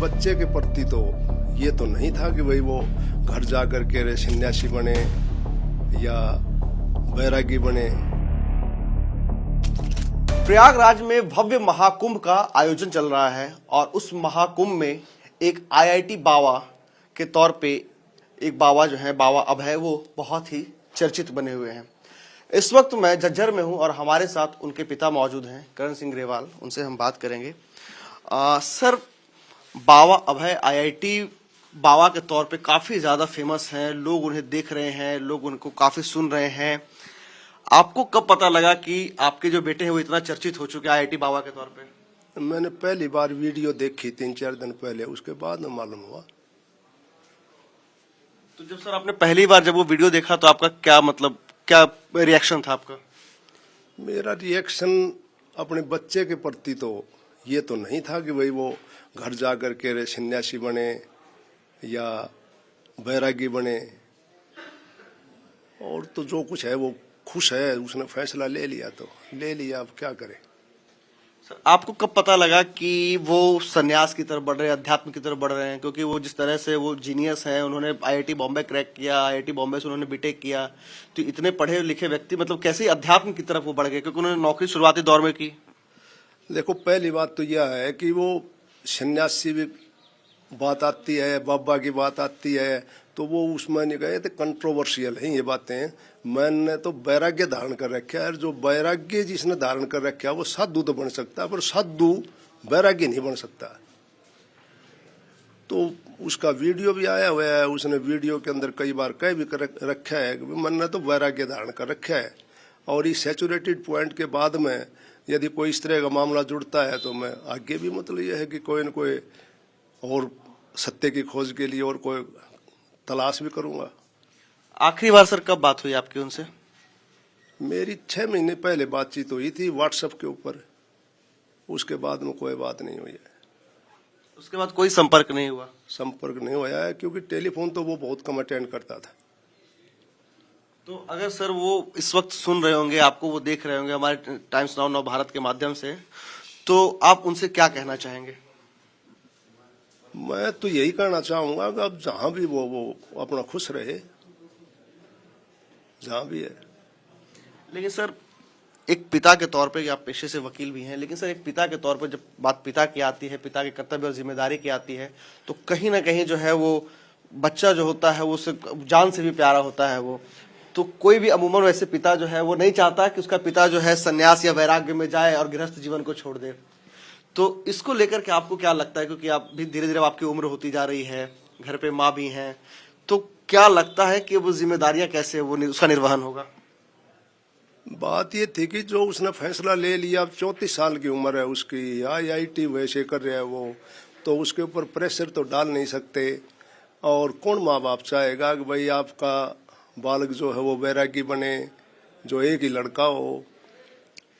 बच्चे के प्रति तो ये तो नहीं था कि भाई वो घर जा कर के सन्यासी बने या बैरागी बने। प्रयागराज में भव्य महाकुंभ का आयोजन चल रहा है और उस महाकुंभ में एक आईआईटी बाबा के तौर पे एक बाबा जो है बाबा अभय, वो बहुत ही चर्चित बने हुए हैं। इस वक्त मैं झज्जर में हूं और हमारे साथ उनके पिता मौजूद हैं, करण सिंह ग्रेवाल। उनसे हम बात करेंगे। सर, बाबा अभय आईआईटी बाबा के तौर पे काफी ज्यादा फेमस हैं, लोग उन्हें देख रहे हैं, लोग उनको काफी सुन रहे हैं। आपको कब पता लगा कि आपके जो बेटे हैं वो इतना चर्चित हो चुके हैं आईआईटी बाबा के तौर पे? मैंने पहली बार वीडियो देखी 3-4 दिन पहले, उसके बाद में मालूम हुआ। तो जब सर आपने पहली बार जब वो वीडियो देखा तो आपका क्या रिएक्शन था आपका? मेरा रिएक्शन अपने बच्चे के प्रति तो ये तो नहीं था कि भाई वो घर जा कर के सन्यासी बने या बैरागी बने, और तो जो कुछ है वो खुश है, उसने फैसला ले लिया तो ले लिया, अब क्या करे। सर, आपको कब पता लगा कि वो सन्यास की तरफ बढ़ रहे हैं, अध्यात्म की तरफ बढ़ रहे हैं? क्योंकि वो जिस तरह से वो जीनियस हैं, उन्होंने आईआईटी बॉम्बे क्रैक किया, आईआईटी बॉम्बे से उन्होंने बीटेक किया, तो इतने पढ़े लिखे व्यक्ति कैसे अध्यात्म की तरफ वो बढ़ गए? क्योंकि उन्होंने नौकरी शुरुआती दौर में की। देखो, पहली बात तो यह है कि वो सन्यासी भी बात आती है, बाबा की बात आती है, तो वो उसमें नहीं गए थे, कंट्रोवर्शियल है ये बातें। मैंने तो वैराग्य धारण कर रखा है, और जो वैराग्य जिसने धारण कर रखा है वो साधु तो बन सकता है, पर साधु वैराग्य नहीं बन सकता। तो उसका वीडियो भी आया हुआ है, उसने वीडियो के अंदर कई बार कह भी कर रखा है कि मैंने तो वैराग्य धारण कर रखा है, और इस सैचुरेटेड पॉइंट के बाद में यदि कोई इस तरह का मामला जुड़ता है तो मैं आगे भी यह है कि कोई न कोई और सत्य की खोज के लिए और कोई तलाश भी करूंगा। आखिरी बार सर कब बात हुई आपकी उनसे? मेरी 6 महीने पहले बातचीत हुई थी व्हाट्सएप के ऊपर, उसके बाद में कोई बात नहीं हुई है। उसके बाद कोई संपर्क नहीं हुआ? संपर्क नहीं हुआ है, क्योंकि टेलीफोन तो वो बहुत कम अटेंड करता था। तो अगर सर वो इस वक्त सुन रहे होंगे, आपको वो देख रहे होंगे हमारे टाइम्स नाउ नव भारत के माध्यम से, तो आप उनसे क्या कहना चाहेंगे? मैं तो यही कहना चाहूंगा कि अब जहां भी वो अपना खुश रहे, जहां भी है। लेकिन सर, एक पिता के तौर पे, आप पेशे से वकील भी हैं, लेकिन सर एक पिता के तौर पर जब बात पिता की आती है, पिता के कर्तव्य और जिम्मेदारी की आती है, तो कहीं ना कहीं जो है वो बच्चा जो होता है वो उससे जान से भी प्यारा होता है। वो तो कोई भी अमूमन वैसे पिता जो है वो नहीं चाहता कि उसका पिता जो है सन्यास या वैराग्य में जाए और गृहस्थ जीवन को छोड़ दे। तो इसको लेकर के आपको क्या लगता है? क्योंकि आप भी धीरे धीरे आपकी उम्र होती जा रही है, घर पे माँ भी हैं, तो क्या लगता है कि वो जिम्मेदारियां कैसे वो उसका निर्वहन होगा? बात ये थी कि जो उसने फैसला ले लिया, अब 34 साल की उम्र है उसकी, आईआईटी वैसे कर रहा है वो, तो उसके ऊपर प्रेशर तो डाल नहीं सकते। और कौन माँ बाप चाहेगा कि भाई आपका बालक जो है वो वैरागी बने, जो एक ही लड़का हो।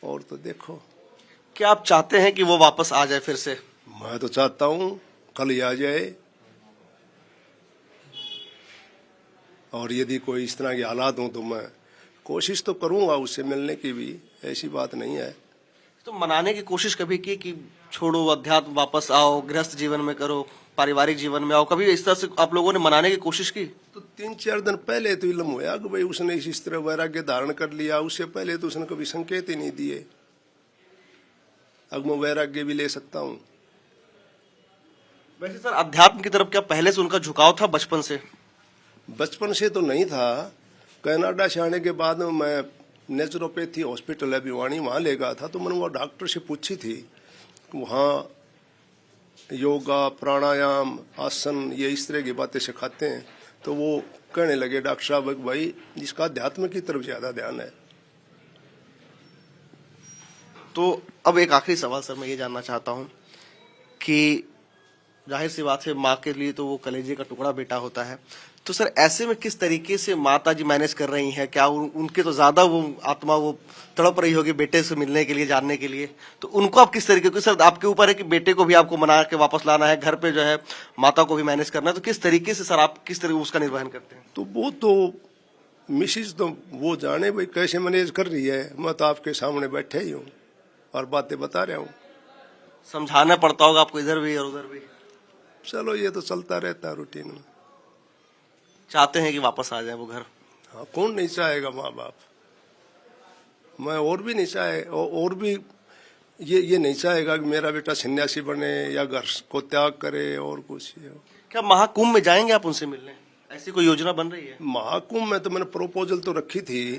और तो देखो, क्या आप चाहते हैं कि वो वापस आ जाए फिर से? मैं तो चाहता हूँ कल ही आ जाए, और यदि कोई इस तरह के हालात हों तो मैं कोशिश तो करूंगा उससे मिलने की भी, ऐसी बात नहीं है। तो मनाने की कोशिश कभी की कि छोड़ो अध्यात्म, वापस आओ, गृहस्थ जीवन में करो, पारिवारिक जीवन में आओ, कभी इस तरह से आप लोगों ने मनाने की कोशिश की? तो 3-4 दिन पहले तो इल्म हुआ कि भाई उसने इस तरह वैराग्य धारण कर लिया, उससे पहले तो उसने कभी संकेत ही नहीं दिए। अब मैं वैराग्य भी ले सकता हूँ। वैसे सर अध्यात्म की तरफ क्या पहले से उनका झुकाव था बचपन से? बचपन से तो नहीं था। कनाडा से आने के बाद में मैं नेचुरोपैथी हॉस्पिटल है भिवानी, वहाँ ले गया था, तो मैंने वो डॉक्टर से पूछी थी, वहाँ योगा, प्राणायाम, आसन, ये इस तरह की बातें सिखाते हैं। तो वो कहने लगे डॉक्टर साहब भाई इसका अध्यात्म की तरफ ज्यादा ध्यान है। तो अब एक आखिरी सवाल सर, मैं ये जानना चाहता हूँ कि जाहिर सी बात है माँ के लिए तो वो कलेजे का टुकड़ा बेटा होता है, तो सर ऐसे में किस तरीके से माता जी मैनेज कर रही हैं? क्या उनके तो ज्यादा वो आत्मा वो तड़प रही होगी बेटे से मिलने के लिए, जानने के लिए, तो उनको आप किस तरीके, क्योंकि सर आपके ऊपर है कि बेटे को भी आपको मना के वापस लाना है, घर पे जो है माता को भी मैनेज करना है, तो किस तरीके से सर आप किस तरह उसका निर्वहन करते हैं? तो वो तो मिसिज तो वो जाने भाई कैसे मैनेज कर रही है, मैं तो आपके सामने बैठे ही हूँ और बातें बता रहा हूँ। समझाना पड़ता होगा आपको इधर भी और उधर भी? चलो ये तो चलता रहता है रूटीन में। चाहते हैं कि वापस आ जाए वो घर? हाँ, कौन नहीं चाहेगा माँ बाप। मैं और भी नहीं चाहे और भी ये नहीं चाहेगा कि मेरा बेटा सन्यासी बने या घर को त्याग करे और कुछ। क्या महाकुंभ में जाएंगे आप उनसे मिलने? ऐसी कोई योजना बन रही है? महाकुंभ में तो मैंने प्रपोजल तो रखी थी,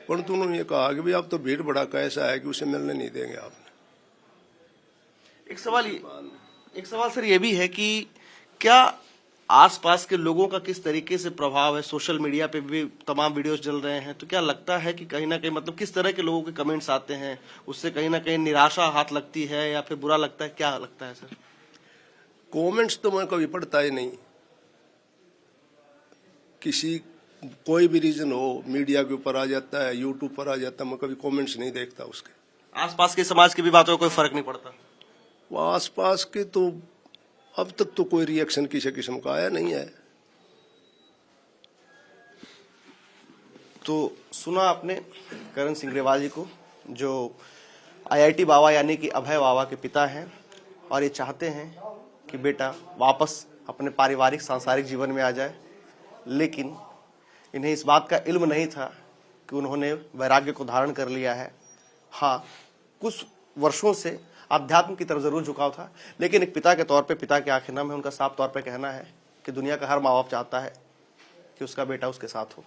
परंतु उन्होंने ये कहा कि भाई अब तो भीड़ भड़ाका ऐसा है कि उसे मिलने नहीं देंगे आपने। एक सवाल सर ये भी है कि क्या आसपास के लोगों का किस तरीके से प्रभाव है? सोशल मीडिया पे भी तमाम वीडियोस चल रहे हैं, तो क्या लगता है कि कहीं ना कहीं मतलब किस तरह के लोगों के कमेंट्स आते हैं, उससे कहीं ना कहीं निराशा हाथ लगती है या फिर बुरा लगता है? क्या लगता है सर? कमेंट्स तो मैं कभी पढ़ता ही नहीं। किसी कोई भी रीजन हो, मीडिया के ऊपर आ जाता है, यूट्यूब पर आ जाता है, मैं कभी कमेंट्स नहीं देखता उसके। आसपास के समाज की भी बातों का कोई फर्क नहीं पड़ता? वो आसपास के तो अब तक तो कोई रिएक्शन किसी किस्म का आया नहीं है। तो सुना आपने करण सिंह ग्रेवाल जी को, जो आईआईटी बाबा यानी कि अभय बाबा के पिता हैं, और ये चाहते हैं कि बेटा वापस अपने पारिवारिक सांसारिक जीवन में आ जाए, लेकिन इन्हें इस बात का इल्म नहीं था कि उन्होंने वैराग्य को धारण कर लिया है। हाँ, कुछ वर्षों से आध्यात्म की तरफ जरूर झुकाव था, लेकिन एक पिता के तौर पे, पिता के आखिर नाम है, उनका साफ तौर पे कहना है कि दुनिया का हर माँ बाप चाहता है कि उसका बेटा उसके साथ हो।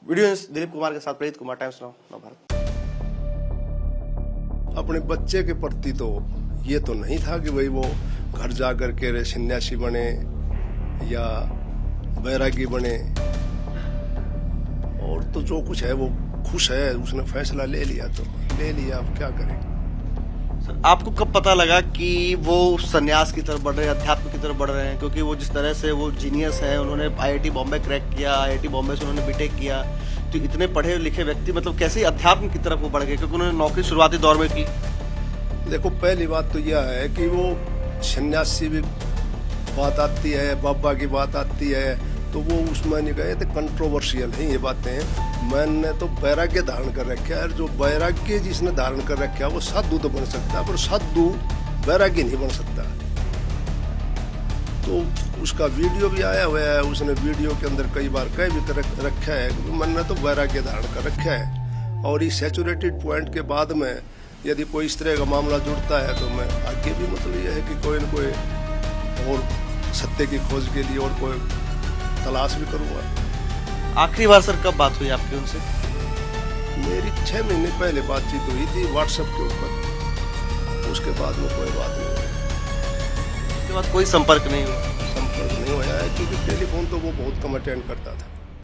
वीडियो दिलीप कुमार के साथ प्रेरित कुमार, टाइम्स नाउ नवभारत। अपने बच्चे के प्रति तो ये तो नहीं था कि भाई वो घर जा करके सन्यासी बने या बैरागी बने, और तो जो कुछ है वो खुश है, उसने फैसला ले लिया तो ले लिया, अब क्या करें। आपको कब पता लगा कि वो सन्यास की तरफ बढ़ रहे हैं, अध्यात्म की तरफ बढ़ रहे हैं? क्योंकि वो जिस तरह से वो जीनियस है, उन्होंने आईआईटी बॉम्बे क्रैक किया, आईआईटी बॉम्बे से उन्होंने बीटेक किया, तो इतने पढ़े लिखे व्यक्ति मतलब कैसे अध्यात्म की तरफ वो बढ़ गए? क्योंकि उन्होंने नौकरी शुरुआती दौर में की। देखो, पहली बात तो यह है कि वो सन्यासी भी बात आती है, बाबा की बात आती है, तो वो उसमें नहीं गए थे। कंट्रोवर्शियल है ये बातें। मैंने तो वैराग्य धारण कर रखा है, जो वैराग्य जिसने धारण कर रखा है वो साधु तो बन सकता है, पर साधु वैराग्य नहीं बन सकता। तो उसका वीडियो भी आया हुआ है, उसने वीडियो के अंदर कई बार कह भी रखा है कि मैंने तो वैराग्य धारण कर रखा है। और इस सैचुरेटेड पॉइंट के बाद में यदि कोई इस तरह का मामला जुड़ता है तो मैं आगे भी मतलब ये है कि कोई न कोई और सत्य की खोज के लिए और कोई तलाश भी करूंगा। आखिरी बार सर कब बात हुई आपकी उनसे? मेरी 6 महीने पहले बातचीत हुई थी व्हाट्सएप के ऊपर, उसके बाद में कोई बात नहीं हुई। उसके बाद कोई संपर्क नहीं हुआ? संपर्क नहीं हुआ है, क्योंकि टेलीफोन तो वो बहुत कम अटेंड करता था।